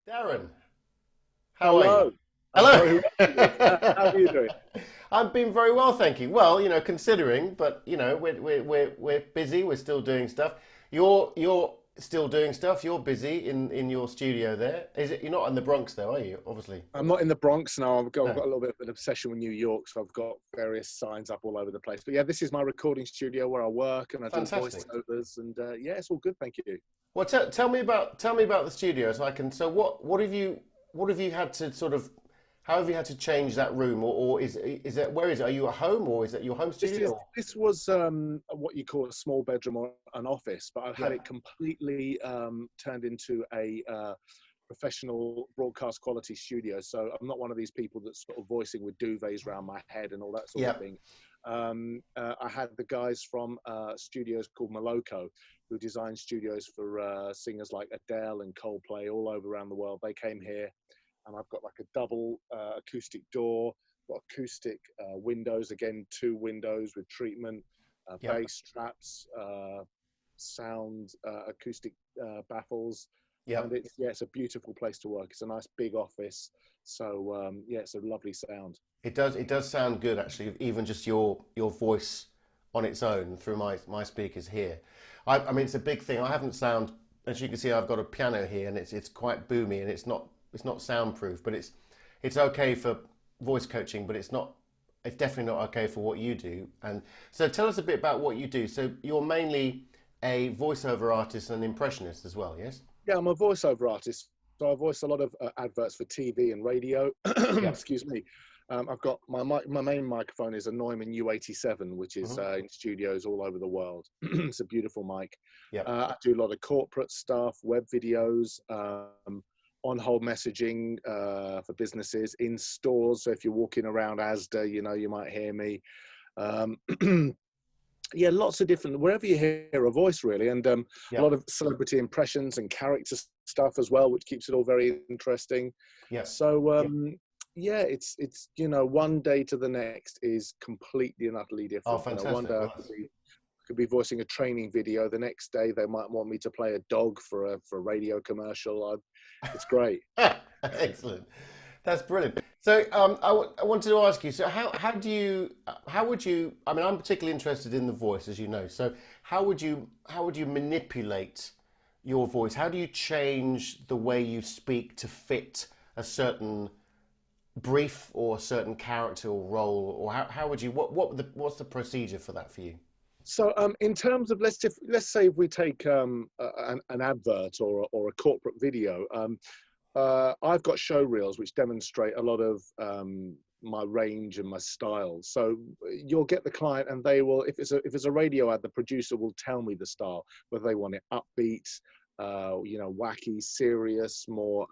Darren, how are you? Hello. I'm very well. How are you Hello. doing? I've been very well, thank you. Well, considering, but we're busy. We're still doing stuff. You're still doing stuff. You're busy in your studio there. Is it? You're not in the Bronx, though, are you? Obviously. I'm not in the Bronx now. I've No. got a little bit of an obsession with New York, so I've got various signs up all over the place. But yeah, this is my recording studio where I work and I do Fantastic. voiceovers, and yeah, it's all good. Thank you. Well, tell me about the studio so I can. So what have you had to sort of how have you had to change that room or is it where is it? Are you at home or is it your home This is studio? this was what you call a small bedroom or an office, but I've had Yeah. it completely turned into a professional broadcast quality studio. So I'm not one of these people that's sort of voicing with duvets around my head and all that sort of Yeah. thing. I had the guys from studios called Moloko, who design studios for singers like Adele and Coldplay all over around the world. They came here, and I've got like a double acoustic door, got acoustic windows, again, two windows with treatment, Yeah. bass traps, sound, acoustic baffles. Yeah. And it's a beautiful place to work. It's a nice big office. So yeah, it's a lovely sound. It does sound good actually, even just your voice on its own through my speakers here. I mean it's a big thing. I haven't sound as you can see I've got a piano here and it's quite boomy and it's not soundproof, but it's okay for voice coaching, but it's definitely not okay for what you do. And so tell us a bit about what you do. So you're mainly a voiceover artist and impressionist as well, yes? Yeah, I'm a voiceover artist. So I voice a lot of adverts for TV and radio. Yeah. Excuse me. I've got my main microphone is a Neumann U87, which is Hmm. in studios all over the world. It's a beautiful mic. Yeah. I do a lot of corporate stuff, web videos, on hold messaging for businesses in stores. So if you're walking around Asda, you might hear me. Um, yeah, lots of different, wherever you hear a voice really, and a Yeah. lot of celebrity impressions and character stuff as well, which keeps it all very interesting. Yeah. So yeah, it's one day to the next is completely and utterly Oh, different. One fantastic. day I Well, could be voicing a training video, the next day they might want me to play a dog for a radio commercial. It's great. excellent. That's brilliant. So I wanted to ask you. So how would you? I mean, I'm particularly interested in the voice, as you know. So how would you manipulate your voice? How do you change the way you speak to fit a certain brief or a certain character or role? Or how would you? What's the procedure for that for you? So, in terms of let's say if we take an advert or a corporate video, I've got show reels which demonstrate a lot of my range and my style. So you'll get the client, and they will, if it's a radio ad, the producer will tell me the style, whether they want it upbeat, wacky, serious, more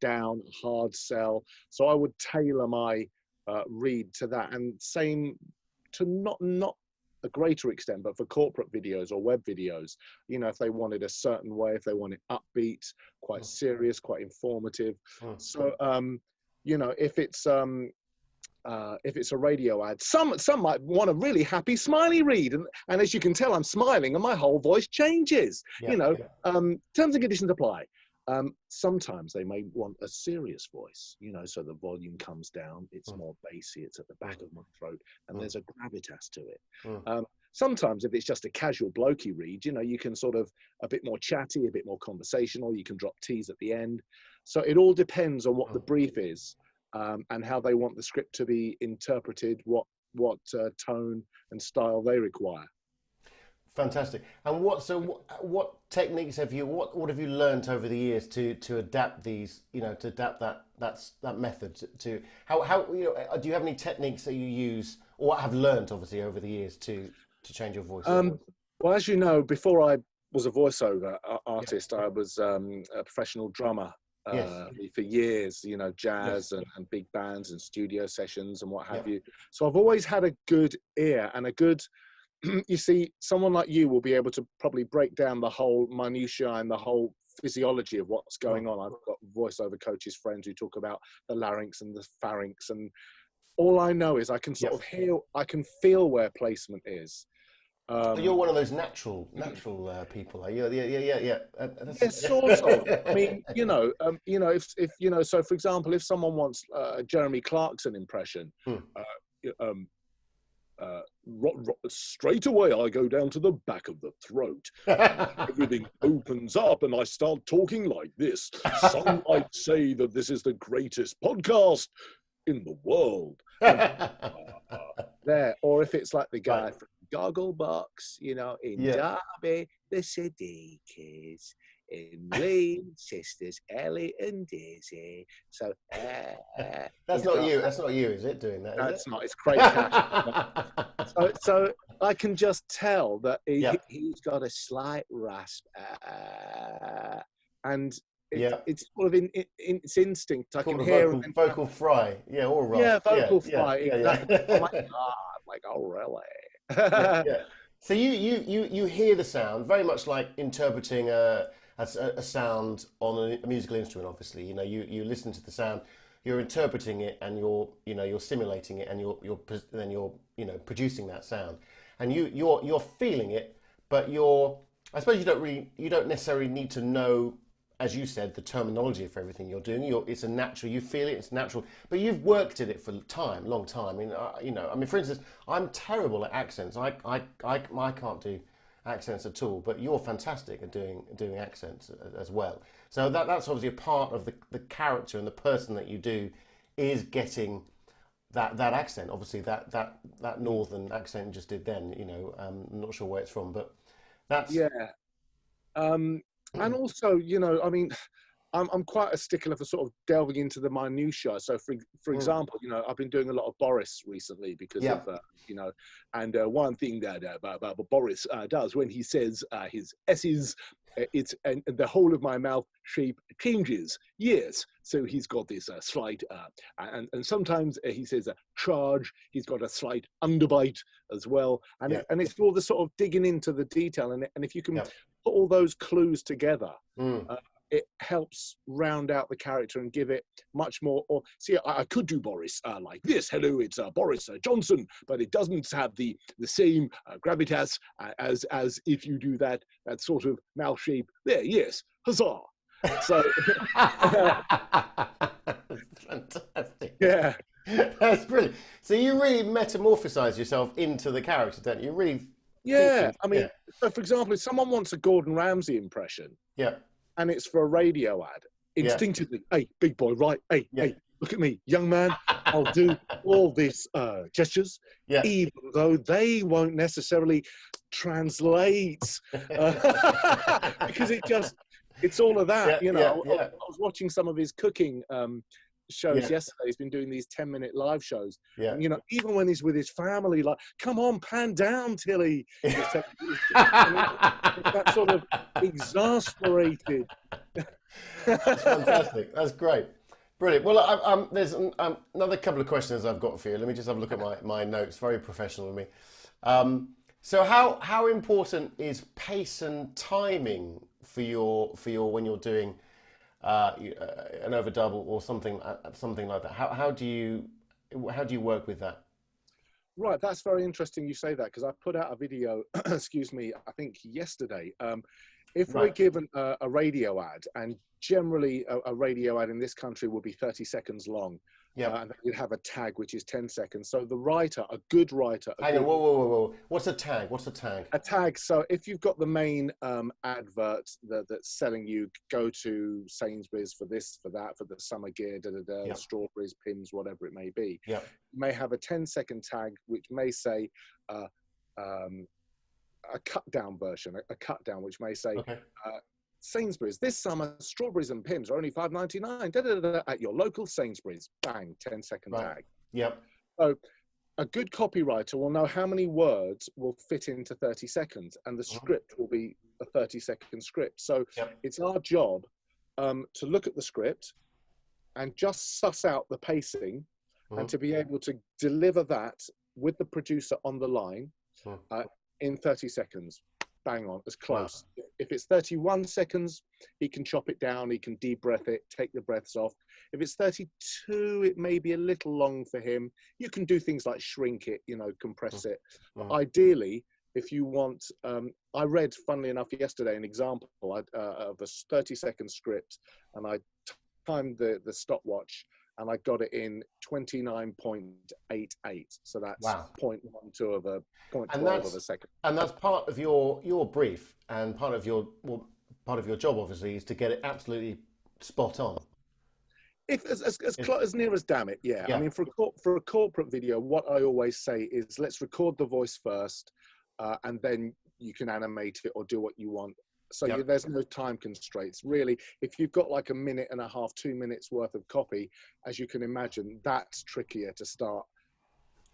down, hard sell. So I would tailor my read to that, and same to not a greater extent, but for corporate videos or web videos, if they wanted a certain way, if they want it upbeat, quite serious, quite informative. Mm. So, if it's a radio ad, some might want a really happy, smiley read, and as you can tell, I'm smiling, and my whole voice changes. Yeah. Terms and conditions apply. Sometimes they may want a serious voice, so the volume comes down, it's Mm. more bassy, it's at the back of my throat, and Mm. there's a gravitas to it. Mm. Sometimes if it's just a casual blokey read, you can sort of a bit more chatty, a bit more conversational, you can drop T's at the end. So it all depends on what the Mm. brief is, and how they want the script to be interpreted, what tone and style they require. Fantastic. And what techniques have you what have you learnt over the years to adapt these, to adapt that method to how do you have any techniques that you use or have learnt obviously over the years to change your voice? Um, well, as you know, before I was a voiceover Yeah. artist, I was a professional drummer Yes. for years, Yes. jazz and big bands and studio sessions and what Yeah. have you. So I've always had a good ear and a good, you see, someone like you will be able to probably break down the whole minutiae and the whole physiology of what's Mm. going on. I've got voiceover coaches, friends who talk about the larynx and the pharynx, and all I know is I can sort Yep. of hear, I can feel where placement is. So you're one of those natural people, are you? Yeah. Yes, sort of. I mean, if so for example, if someone wants a Jeremy Clarkson impression, um, straight away I go down to the back of the throat. Everything opens up and I start talking like this. Some might say that this is the greatest podcast in the world. There, or if it's like the guy from Gogglebox, in Derby, the Siddiquis, in Leeds, sisters Ellie and Dizzy. So that's not you. That's not you, is it? Doing that? No, it's not. It's Craig Cash. So I can just tell that he's got a slight rasp, and it's sort of it's instinct. I can hear vocal fry. Yeah, or rasp. Yeah, vocal fry. Exactly. Oh my God! Like, oh really? So you hear the sound very much like interpreting a sound on a musical instrument. Obviously, you listen to the sound, you're interpreting it, and you're simulating it, and you're producing that sound, and you're feeling it, but I suppose you don't necessarily need to know, as you said, the terminology for everything you're doing. It's a natural. You feel it. It's natural. But you've worked at it for long time. I mean, for instance, I'm terrible at accents. I can't do accents at all. But you're fantastic at doing accents as well. So that's obviously a part of the character and the person that you do, is getting that accent. Obviously, that northern accent you just did then. I'm not sure where it's from, but that's and also, I mean, I'm quite a stickler for sort of delving into the minutiae. So, for example, I've been doing a lot of Boris recently because of, and one thing that Boris does when he says his S's, and the whole of my mouth shape changes. Yes, so he's got this slight, and sometimes he says a charge. He's got a slight underbite as well, and it's all the sort of digging into the detail, and if you can put all those clues together, it helps round out the character and give it much more. Or see, I could do Boris like this. Hello, it's Boris Johnson, but it doesn't have the same gravitas as if you do that sort of mouth shape there. Yes, huzzah! So fantastic. Yeah, that's brilliant. So you really metamorphosize yourself into the character, don't you? Really. I mean, so for example, if someone wants a Gordon Ramsay impression, and it's for a radio ad, instinctively, hey, big boy, right? Hey, look at me, young man. I'll do all these gestures, even though they won't necessarily translate, because it's all of that. I was watching some of his cooking shows yesterday. He's been doing these 10-minute live shows. And, even when he's with his family, like, come on, pan down, Tilly. That sort of exasperated. That's fantastic. That's great. Brilliant. Well, there's another couple of questions I've got for you. Let me just have a look at my notes. Very professional of me. So how important is pace and timing for your when you're doing an overdub or something like that? How do you work with that? Right, that's very interesting you say that, because I put out a video, excuse me, I think yesterday. If we're given a radio ad, and generally a radio ad in this country will be 30 seconds long, and you'd have a tag which is 10 seconds. So the writer, a good writer... Hang on, whoa. What's a tag? A tag, so if you've got the main advert that's selling you, go to Sainsbury's for this, for that, for the summer gear, strawberries, pins, whatever it may be. You may have a 10-second tag which may say... a cut down version, a cut down, which may say, Sainsbury's, this summer, strawberries and pins are only $5.99 at your local Sainsbury's. Bang, 10-second tag. So a good copywriter will know how many words will fit into 30 seconds, and the script will be a 30-second script. So it's our job to look at the script and just suss out the pacing, and to be able to deliver that with the producer on the line in 30 seconds. Bang on, as close. If it's 31 seconds, he can chop it down, he can de-breath it, take the breaths off. If it's 32, it may be a little long for him. You can do things like shrink it, compress it. But ideally, if you want, I read, funnily enough, yesterday an example of a 30-second script, and I timed the stopwatch, and I got it in 29.88. So that's Wow. 0.12 of a And 0.12 of a second. and that's part of your brief, and part of your job, obviously, is to get it absolutely spot on. If as near as damn it, yeah. Yeah. I mean, for a corporate video, what I always say is, let's record the voice first, and then you can animate it or do what you want. So Yep. there's no time constraints, really. If you've got like a minute and a half, 2 minutes worth of copy, as you can imagine, that's trickier to start.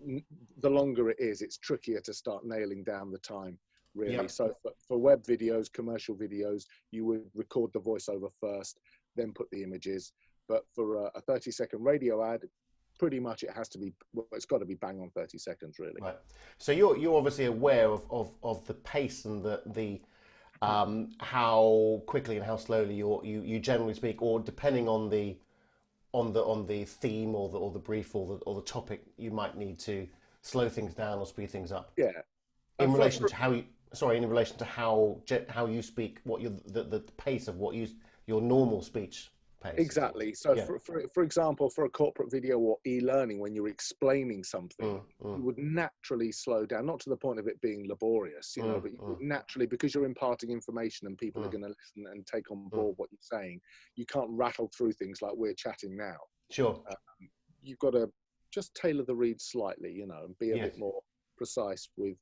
The longer it is, it's trickier to start nailing down the time, really. Yep. So for web videos, commercial videos, you would record the voiceover first, then put the images. But for a 30-second radio ad, pretty much it has to be, well, it's got to be bang on 30 seconds, really. Right. So you're obviously aware of the pace and the how quickly and how slowly you generally speak, or depending on the theme or the brief or the topic, you might need to slow things down or speed things up. Yeah. In relation to how you speak, what the pace of your normal speech pace. Exactly. So yeah. for example, for a corporate video or e-learning, when you're explaining something, you would naturally slow down, not to the point of it being laborious, you know, but you would naturally, because you're imparting information and people are going to listen and take on board what you're saying, you can't rattle through things like we're chatting now. Sure. You've got to just tailor the read slightly, you know, and be a bit more precise with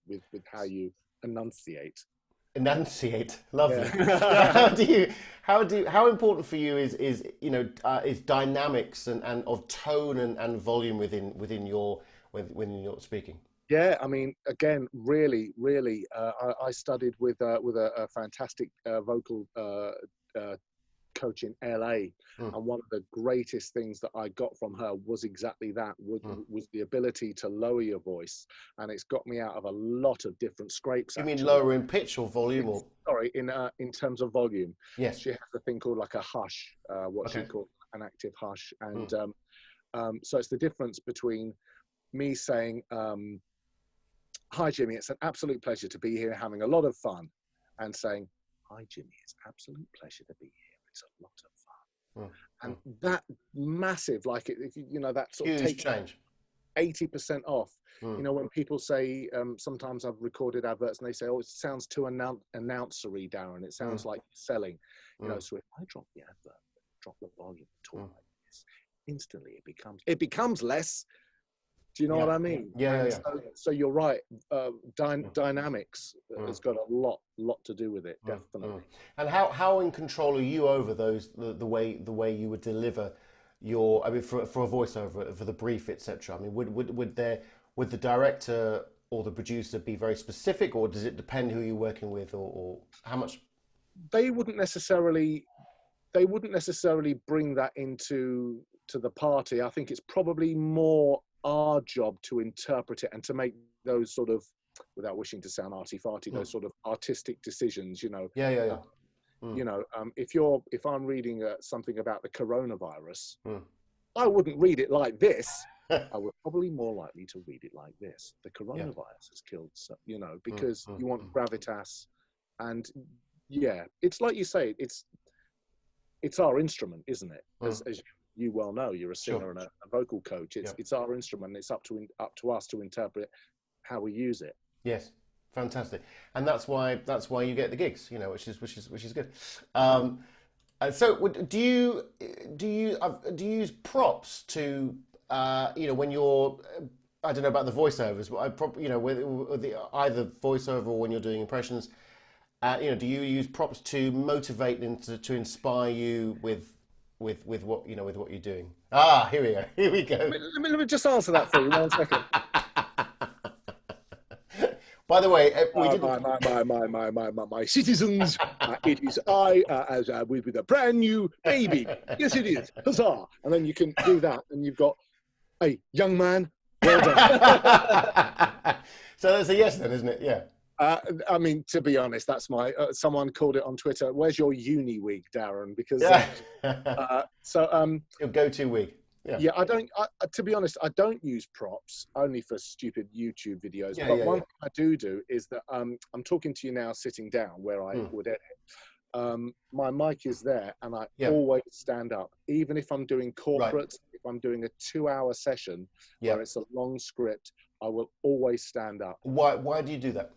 how you enunciate. Enunciate, lovely. Yeah. How important for you is dynamics and of tone and volume within your speaking? Yeah, I mean, again, really, I studied with a fantastic vocal coach in LA, and one of the greatest things that I got from her was exactly that, was the ability to lower your voice, and it's got me out of a lot of different scrapes. You mean lower in pitch or volume, or sorry, in terms of volume? Yes, she has a thing called like a hush, she called an active hush, and so it's the difference between me saying, "Hi Jimmy, it's an absolute pleasure to be here, having a lot of fun," and saying, "Hi Jimmy, it's an absolute pleasure to be here. It's a lot of fun." And that massive, like, if you know, that sort of huge change, 80% off. You know, when people say, sometimes I've recorded adverts and they say, "Oh, it sounds too announcery, Darren. It sounds like selling." You know, so if I drop the advert, drop the volume, talk like this, instantly it becomes less. Do you know what I mean? Yeah. So you're right. Dynamics has got a lot to do with it, definitely. And how in control are you over those the way you would deliver your? I mean, for a voiceover, for the brief, etc. I mean, would the director or the producer be very specific, or does it depend who you're working with, or how much? They wouldn't necessarily bring that into the party. I think it's probably more our job to interpret it and to make those sort of, without wishing to sound arty-farty, those sort of artistic decisions, you know. You know, if I'm reading something about the coronavirus, I wouldn't read it like this. I would probably more likely to read it like this. The coronavirus has killed, you know, because you want gravitas, and it's like you say, it's our instrument, isn't it? As you well know, you're a singer and a vocal coach. It's our instrument. It's up to us to interpret how we use it. Yes, fantastic, and that's why you get the gigs, you know, which is good. So do you use props to when you're, I don't know about the voiceovers, but with either voiceover or when you're doing impressions, do you use props to motivate and to inspire you with what with what you're doing? Here we go. Let me just answer that for you 1 second. By the way, we my citizens, it is I, as with a brand new baby. Yes, it is. Huzzah! And then you can do that, and you've got, "Hey, young man, well done." So that's a yes then, isn't it? Yeah. I mean, to be honest, that's my. Someone called it on Twitter, "Where's your uni wig, Darren?" Because your go-to wig. Yeah, I don't. To be honest, I don't use props only for stupid YouTube videos. Yeah, But yeah, one yeah. thing I do is that I'm talking to you now sitting down where I Mm. would edit. My mic is there, and I Yeah. always stand up, even if I'm doing Right. corporate. If I'm doing a 2-hour session Yeah. where it's a long script, I will always stand up Why do you do that?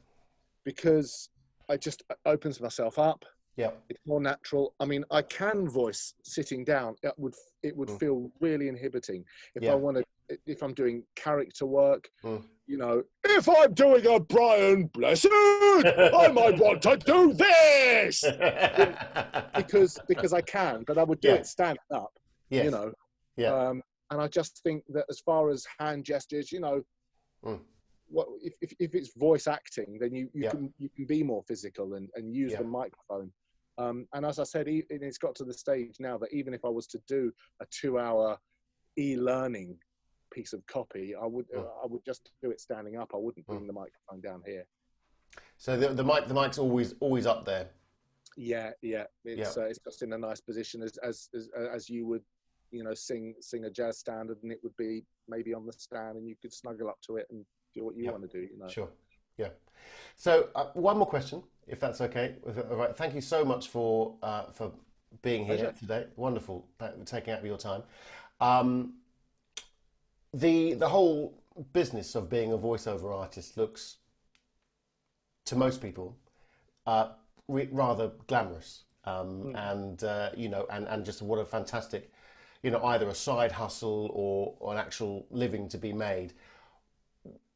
because I just opens myself up. Yeah. It's more natural. I mean, I can voice sitting down. It would Mm. feel really inhibiting if I Yeah. want to. If I'm doing character work, Mm. if I'm doing a Brian Blessed, I might want to do this. Because I can, but I would do Yeah. it standing up. You Yes. know, Yeah. and I just think that as far as hand gestures, Mm. what if it's voice acting, then you Yeah. can be more physical and use Yeah. the microphone. And as I said, it's got to the stage now that even if I was to do a 2-hour e-learning piece of copy, I would just do it standing up. I wouldn't bring the microphone down here. So the mic's always up there. Yeah, it's just in a nice position as you would, sing a jazz standard, and it would be maybe on the stand, and you could snuggle up to it and do what you want to do. Sure. Yeah. So one more question, if that's okay. All right. Thank you so much for being here Pleasure. today. Wonderful, taking out your time. The whole business of being a voiceover artist looks, to most people, rather glamorous, and just what a fantastic, either a side hustle or an actual living to be made.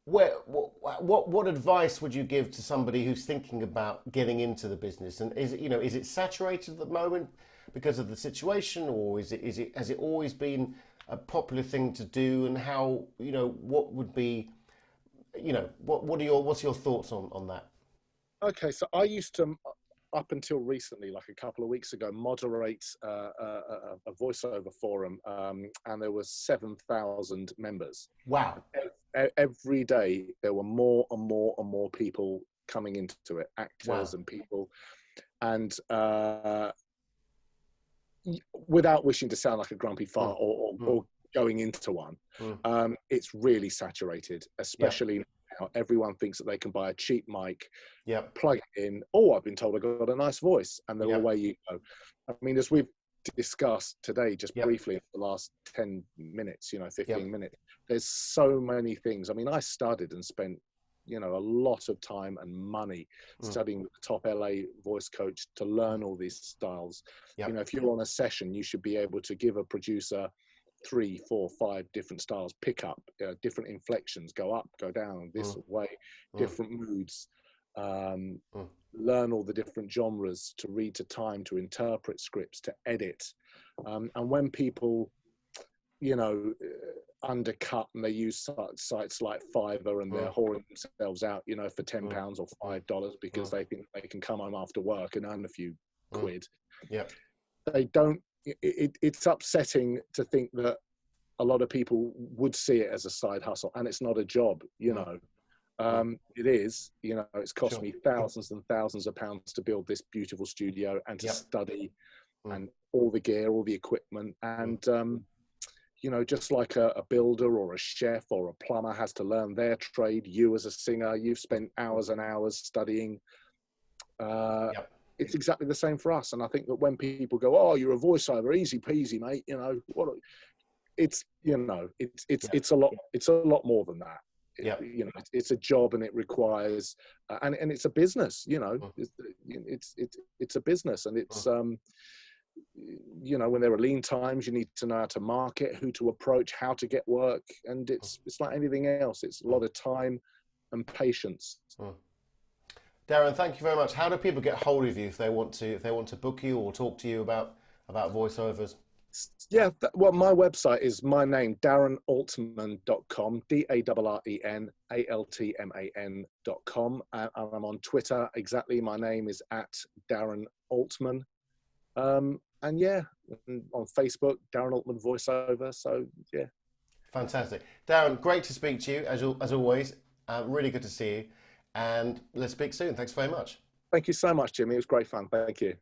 What advice would you give to somebody who's thinking about getting into the business? And is it saturated at the moment because of the situation, or has it always been a popular thing to do? And how, what would be, what's your thoughts on that? Okay, so I used to, up until recently, like a couple of weeks ago, moderate a voiceover forum, and there was 7,000 members. Wow. Every day there were more and more and more people coming into it, actors and people, and without wishing to sound like a grumpy fart or going into one, it's really saturated, especially now. Everyone thinks that they can buy a cheap mic, plug it in. Oh, I've been told I've got a nice voice, and then away you go. I mean, as we've discussed today, just briefly in the last 10 minutes, 15 minutes, there's so many things. I mean, I studied and spent, a lot of time and money studying with the top LA voice coach to learn all these styles. If you're on a session, you should be able to give a producer 3, 4, 5 different styles, pick up different inflections, go up, go down, this way, different moods, learn all the different genres, to read to time, to interpret scripts, to edit. And when people, undercut and they use sites like Fiverr and they're whoring themselves out, for £10 or $5 because they think they can come home after work and earn a few quid. They don't. It's upsetting to think that a lot of people would see it as a side hustle, and it's not a job. It is. It's cost me thousands and thousands of pounds to build this beautiful studio and to study and all the gear, all the equipment, and just like a builder or a chef or a plumber has to learn their trade. You as a singer, you've spent hours and hours studying. It's exactly the same for us. And I think that when people go, "Oh, you're a voiceover, easy peasy, mate," it's it's a lot more than that. It's a job, and it requires and it's a business. It's a business, and it's when there are lean times, you need to know how to market, who to approach, how to get work, and it's like anything else. It's a lot of time and patience. Darren, thank you very much. How do people get hold of you if they want to book you or talk to you about voiceovers? Yeah, well, my website is my name, darrenaltman.com, DarrenAltman.com, and I'm on Twitter. Exactly, my name is @Darren Altman. And on Facebook, Darren Altman Voiceover. So yeah, fantastic, Darren. Great to speak to you as always. Really good to see you, and let's speak soon. Thanks very much. Thank you so much, Jimmy. It was great fun. Thank you.